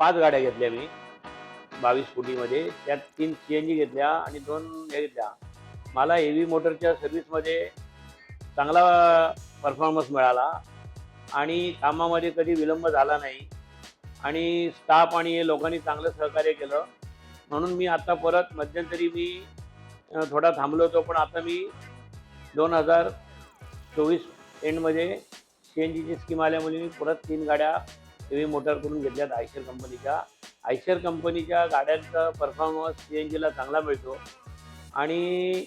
5 गाड्या घेतल्या मी 22 फुटीमध्ये. त्यात 3 CNG घेतल्या आणि 2 हे घेतल्या. मला हेवी मोटरच्या सर्व्हिसमध्ये चांगला परफॉर्मन्स मिळाला आणि कामामध्ये कधी विलंब झाला नाही आणि स्टाफ आणि लोकांनी चांगलं सहकार्य केलं. म्हणून मी आता परत मध्यंतरी मी थोडा थांबलो होतो, पण आता मी 2024 एंडमध्ये CNGची स्कीम आल्यामुळे मी परत 3 गाड्या हेवी मोटर करून घेतल्यात आयशर कंपनीच्या. आयशर कंपनीच्या गाड्यांचा परफॉर्मन्स CNGला चांगला मिळतो आणि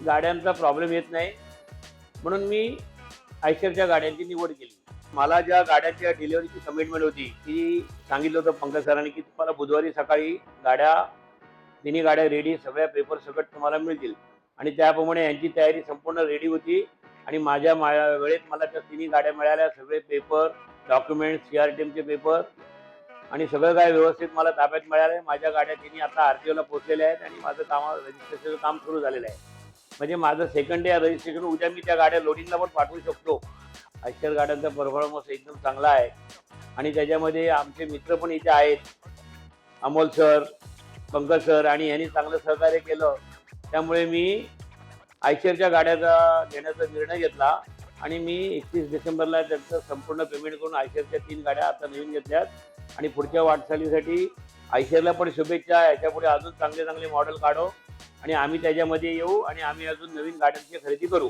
गाड्यांचा प्रॉब्लेम येत नाही. म्हणून मी आयशरच्या गाड्यांची निवड केली. मला ज्या गाड्यांच्या डिलिव्हरीची कमिटमेंट होती, ती सांगितलं होतं पंकज सरांनी, की तुम्हाला बुधवारी सकाळी तिन्ही गाड्या रेडी, सगळ्या पेपर सकट तुम्हाला मिळतील. आणि त्याप्रमाणे यांची तयारी संपूर्ण रेडी होती आणि माझ्या वेळेत मला त्या तिन्ही गाड्या मिळाल्या. सगळे पेपर, डॉक्युमेंट्स, CRTMचे पेपर आणि सगळं काय व्यवस्थित मला ताब्यात मिळालं. माझ्या गाड्या तिन्ही आता RTOला पोहोचलेल्या आहेत आणि माझं रजिस्ट्रेशनचं काम सुरू झालेलं आहे. म्हणजे माझं सेकंड डे रजिस्ट्रेशन, उद्या मी त्या गाड्या लोडिंगला पण पाठवू शकतो. आयशर गाड्यांचा परफॉर्मन्स एकदम चांगला आहे आणि त्याच्यामध्ये आमचे मित्र पण इथे आहेत, अमोल सर, पंकज सर, आणि यांनी चांगलं सहकार्य केलं. त्यामुळे मी आयशरच्या गाड्याचा घेण्याचा निर्णय घेतला आणि मी 31 डिसेंबरला त्यांचं संपूर्ण पेमेंट करून आयशरच्या 3 गाड्या आता नवीन घेतल्यात आणि पुढच्या वाटचालीसाठी आयशरला पण शुभेच्छा. याच्यापुढे अजून चांगले चांगले मॉडेल काढू आणि आम्ही त्याच्यामध्ये येऊ आणि आम्ही अजून नवीन गाड्यांची खरेदी करू.